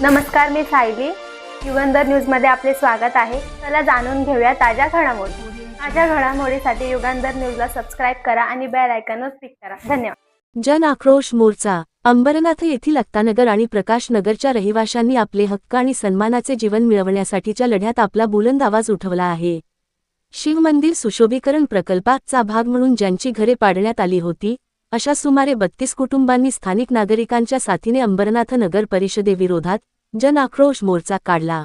नमस्कार, मी सायली. युगंधर न्यूजमध्ये आपले स्वागत आहे. चला जाणून घेऊया ताज्या घडामोडी. ताज्या घडामोडीसाठी युगंधर न्यूजला सबस्क्राईब करा आणि बेल आयकॉनवर क्लिक करा. धन्यवाद. जन आक्रोश मोर्चा. अंबरनाथ येथील अक्तानगर आणि प्रकाशनगरच्या रहिवाशांनी आपले हक्क आणि सन्मानाचे जीवन मिळवण्यासाठीच्या लढ्यात आपला बुलंद आवाज उठवला आहे. शिवमंदिर सुशोभीकरण प्रकल्पाचा भाग म्हणून ज्यांची घरे पाडण्यात आली होती, अशा सुमारे 32 कुटुंबांनी स्थानिक नागरिकांच्या साथीने अंबरनाथ नगर परिषदेविरोधात जन आक्रोश मोर्चा काढला.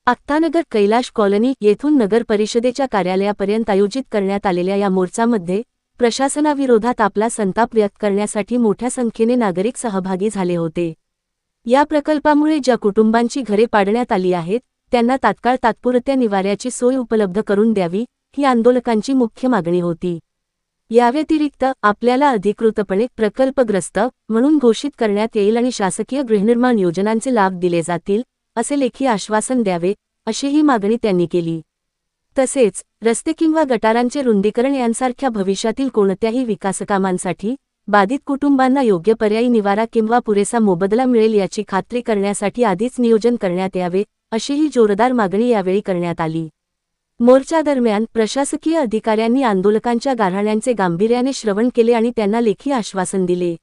अक्तानगर कैलाश कॉलनी येथून नगर परिषदेच्या कार्यालयापर्यंत आयोजित करण्यात आलेल्या या मोर्चामध्ये प्रशासनाविरोधात आपला संताप व्यक्त करण्यासाठी मोठ्या संख्येने नागरिक सहभागी झाले होते. या प्रकल्पामुळे ज्या कुटुंबांची घरे पाडण्यात आली आहेत, त्यांना तात्काळ तात्पुरत्या निवाऱ्याची सोय उपलब्ध करून द्यावी, ही आंदोलकांची मुख्य मागणी होती. याव्यतिरिक्त आपल्याला अधिकृतपणे प्रकल्पग्रस्त म्हणून घोषित करण्यात येईल आणि शासकीय गृहनिर्माण योजनांचे लाभ दिले जातील, असे लेखी आश्वासन द्यावे, अशीही मागणी त्यांनी केली. तसेच रस्ते किंवा गटारांचे रुंदीकरण यांसारख्या भविष्यातील कोणत्याही विकासकामांसाठी बाधित कुटुंबांना योग्य पर्यायी निवारा किंवा पुरेसा मोबदला मिळेल याची खात्री करण्यासाठी आधीच नियोजन करण्यात यावे, अशीही जोरदार मागणी यावेळी करण्यात आली. मोर्चादरम्यान प्रशासकीय अधिकाऱ्यांनी आंदोलकांच्या गाऱ्हाण्यांचे गांभीर्याने श्रवण केले आणि त्यांना लेखी आश्वासन दिले.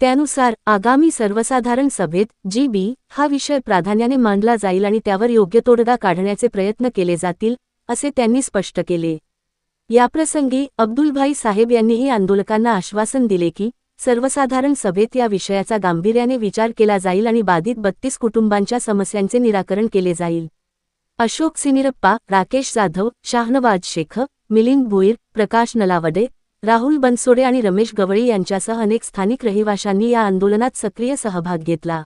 त्यानुसार आगामी सर्वसाधारण सभेत जी.बी. हा विषय प्राधान्याने मांडला जाईल आणि त्यावर योग्य तोडगा काढण्याचे प्रयत्न केले जातील, असे त्यांनी स्पष्ट केले. याप्रसंगी अब्दुलभाई साहेब यांनीही आंदोलकांना आश्वासन दिले की सर्वसाधारण सभेत या विषयाचा गांभीर्याने विचार केला जाईल आणि बाधित 32 कुटुंबांच्या समस्यांचे निराकरण केले जाईल. अशोक सिनिरप्पा, राकेश जाधव, शाहनवाज शेख, मिलिंद भोईर, प्रकाश नलावडे, राहुल बनसोडे आणि रमेश गवळी यांच्यासह अनेक स्थानिक रहिवाशांनी या आंदोलनात सक्रिय सहभाग घेतला.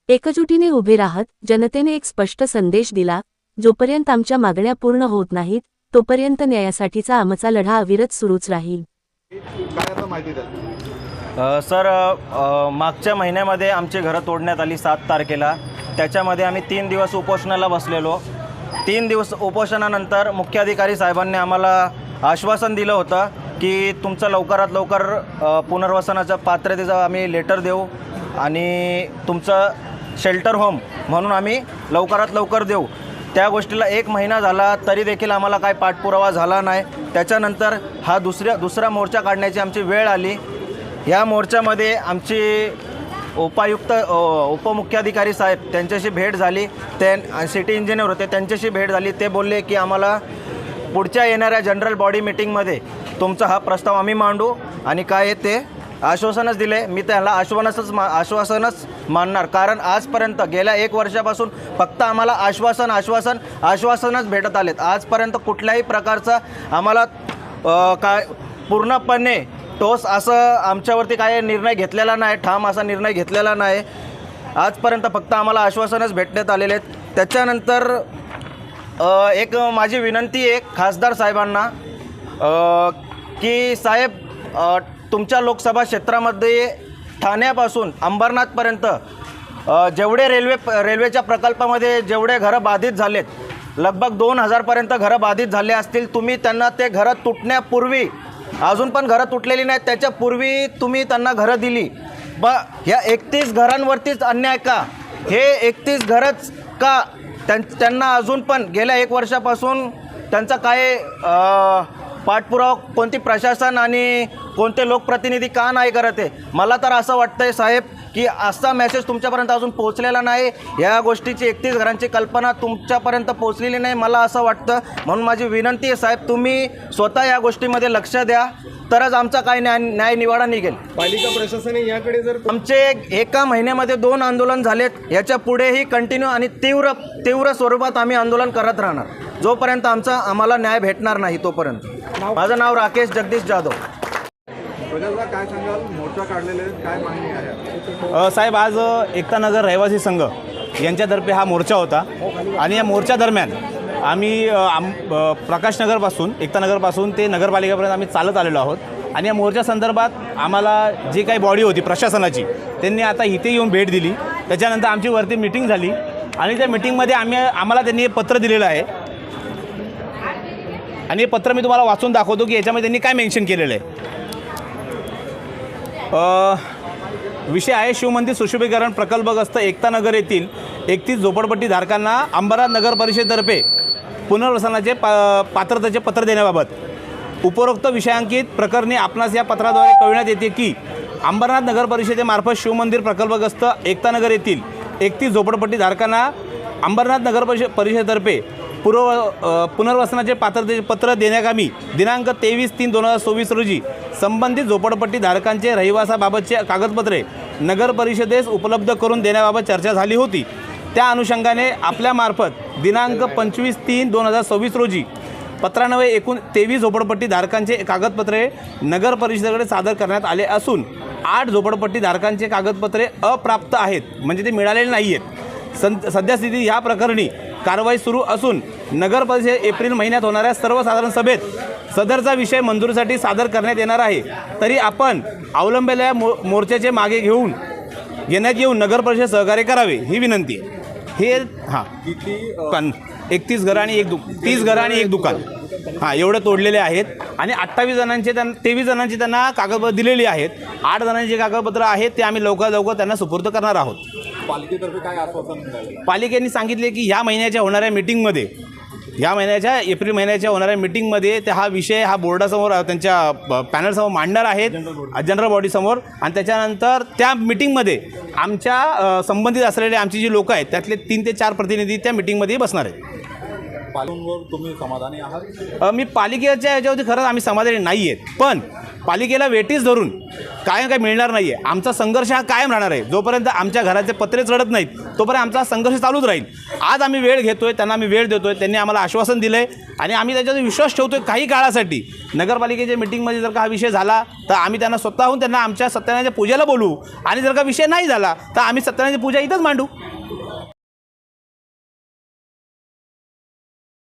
एकजुटीने उभे राहत जनतेने एक स्पष्ट संदेश दिला, जोपर्यंत आमच्या मागण्या पूर्ण होत नाहीत, तोपर्यंत न्यायासाठीचा आमचा लढा अविरत सुरूच राहील. सर, मागच्या महिन्यामध्ये आमची घरं तोडण्यात आली 7 तारखेला. त्याच्यामध्ये आम्ही 3 दिवस उपोषणाला बसलेलो. 3 दिवस उपोषणानंतर मुख्याधिकारी साहेबांनी आम्हाला आश्वासन दिलं होतं की तुमचं लवकरात लवकर पुनर्वसनाच्या पात्रतेचं आम्ही लेटर देऊ आणि तुमचं शेल्टर होम म्हणून आम्ही लवकरात लवकर देऊ. त्या गोष्टीला 1 महिना झाला तरी देखील आम्हाला काय पाठपुरावा झाला नाही. त्याच्यानंतर हा दुसरा मोर्चा काढण्याची आमची वेळ आली. या मोर्चामध्ये आमची उपमुख्याधिकारी साहेब त्यांच्याशी भेट झाली. सिटी इंजिनियर होते, त्यांच्याशी भेट झाली. ते बोलले की आम्हाला पुढच्या येणाऱ्या जनरल बॉडी मीटिंगमध्ये तुमचा हा प्रस्ताव आम्ही मांडू आणि काय आहे ते आश्वासनच दिले. मी त्याला आश्वासनच मानणार, कारण आजपर्यंत गेल्या 1 वर्षापासून फक्त आम्हाला आश्वासनच भेटत आलेत. आजपर्यंत कुठल्याही प्रकारचा आम्हाला काय पूर्णपणे ठोस असं आमच्यावरती काय निर्णय घेतलेला नाही, ठाम असा निर्णय घेतलेला नाही. आजपर्यंत फक्त आम्हाला आश्वासनच भेटण्यात आलेले आहेत. त्याच्यानंतर एक माझी विनंती आहे खासदार साहेबांना की साहेब, तुमच्या लोकसभा क्षेत्रामध्ये ठाण्यापासून अंबरनाथपर्यंत जेवढे रेल्वेच्या प्रकल्पामध्ये जेवढे घरं बाधित झालेत, लगभग 2000पर्यंत घरं बाधित झाले असतील. तुम्ही त्यांना ते घरं तुटण्यापूर्वी, अजून पण घरं तुटलेली नाहीत, त्याच्यापूर्वी तुम्ही त्यांना घरं दिली. ह्या 31 घरांवरतीच अन्याय का? हे 31 घरंच का? त्यांना अजून पण गेल्या 1 वर्षापासून त्यांचा काय पाठपुरावा कोणती प्रशासन आणि कोणते लोकप्रतिनिधी का नाही करत आहे? मला तर असं वाटतंय साहेब की असा मेसेज तुमच्यापर्यंत अजून पोहोचलेला नाही. या गोष्टीची 31 घरांची कल्पना तुमच्यापर्यंत पोहोचलेली नाही, मला असं वाटतं. म्हणून माझी विनंती आहे साहेब, तुम्ही स्वतः या गोष्टीमध्ये लक्ष द्या, तरच आमचा काय न्याय निवाडा निघेल. पालिका प्रशासनाने याकडे जर आमचे 1 महिन्यामध्ये 2 आंदोलन झालेत. याच्या पुढेही कंटिन्यू आणि तीव्र स्वरूपात आम्ही आंदोलन करत राहणार, जोपर्यंत आम्हाला न्याय भेटणार नाही तोपर्यंत. माझं नाव राकेश जगदीश जाधव. प्रजाला काय सांगाल? मोर्चा काढलेले काय मागणी आहे? साहेब, आज एकतानगर रहिवासी संघ यांच्यातर्फे हा मोर्चा होता आणि या मोर्चादरम्यान आम्ही प्रकाशनगरपासून, एकतानगरपासून ते नगरपालिकेपर्यंत आम्ही चालत आलेलो आहोत. आणि या मोर्चा संदर्भात आम्हाला जी काही बॉडी होती प्रशासनाची, त्यांनी आता इथे येऊन भेट दिली. त्याच्यानंतर आमची वरती मीटिंग झाली आणि त्या मीटिंगमध्ये आम्हाला त्यांनी पत्र दिलेलं आहे आणि हे पत्र मी तुम्हाला वाचून दाखवतो की याच्यामध्ये त्यांनी काय मेन्शन केलेलं आहे. विषय आहे शिवमंदिर सुशोभीकरण प्रकल्पग्रस्त एकता नगर येथील 31 झोपडपट्टी धारकांना अंबरनाथ नगर परिषदेतर्फे पुनर्वसनाचे पात्रतेचे पत्र देण्याबाबत उपरोक्त विषयांकित प्रकरणी आपणास या पत्राद्वारे कळविण्यात येते की अंबरनाथ नगर परिषदेमार्फत शिवमंदिर प्रकल्पग्रस्त एकता नगर येथील 31 झोपडपट्टी धारकांना अंबरनाथ नगर परिषदेतर्फे पुनर्वसनाचे पात्रतेचे पत्र देण्याकामी दिनांक 23/3/2024 रोजी संबंधित झोपडपट्टी धारकांचे रहिवासाबाबतचे कागदपत्रे नगर परिषदेस उपलब्ध करून देण्याबाबत चर्चा झाली होती। त्या अनुषंगाने आपल्यामार्फत दिनांक 25/3/2026 रोजी पत्रान्वये एकूण 23 झोपडपट्टी धारकांचे कागदपत्रे नगर परिषदेकडे सादर करण्यात आले असून 8 झोपडपट्टी धारकांचे कागदपत्रे अप्राप्त आहेत, म्हणजे ते मिळालेले नाही आहेत। सद्यस्थिती ह्या प्रकरणी कारवाई सुरू असून नगर परिषद एप्रिल महिन्यात होणाऱ्या सर्वसाधारण सभेत सदरचा विषय मंजुरीसाठी सादर करण्यात येणार आहे। तरी आपण अवलंबलेल्या मोर्चाचे मागे घेण्यात येऊन नगर परिषद सहकार्य करावे ही विनंती आहे। हे हां किती 31 घरं आणि 30 घरं आणि 1 दुकान हां एवढे तोडलेले आहेत आणि 23 जणांची त्यांना कागदपत्र दिलेली आहेत। 8 जणांची कागदपत्र आहेत ते आम्ही लवकर त्यांना सुपूर्द करणार आहोत। पालिकेतर्फे काय आश्वासन मिळालं? पालिकेने सांगितले की ह्या महिन्याच्या होणाऱ्या मीटिंगमध्ये एप्रिल महिन्याच्या होणाऱ्या मीटिंगमध्ये ते हा विषय बोर्डासमोर त्यांच्या पॅनलसमोर मांडणार आहेत जनरल बॉडीसमोर आणि त्याच्यानंतर त्या मीटिंगमध्ये आमच्या संबंधित असलेले आमची जी लोकं आहेत त्यातले 3 ते 4 प्रतिनिधी त्या मीटिंगमध्ये बसणार आहेत। पालूंवर तुम्ही समाधानी आहात? मी पालिकेच्या याच्यावरती खरंच आम्ही समाधानी नाही आहेत, पण पालिकेला वेटीस धरून कायम काय मिळणार नाही आहे। आमचा संघर्ष हा कायम राहणार आहे। जोपर्यंत आमच्या घराचे पत्रे चढत नाहीत तोपर्यंत आमचा संघर्ष चालूच राहील। आज आम्ही वेळ घेतोय, त्यांना आम्ही वेळ देतोय, त्यांनी आम्हाला आश्वासन दिलं आहे आणि आम्ही त्याच्यावर विश्वास ठेवतोय काही काळासाठी। नगरपालिकेच्या मीटिंगमध्ये जर का हा विषय झाला तर आम्ही त्यांना स्वतःहून आमच्या सत्यनारायणाच्या पूजेला बोलवू आणि जर का विषय नाही झाला तर आम्ही सत्यनारायणाची पूजा इथंच मांडू।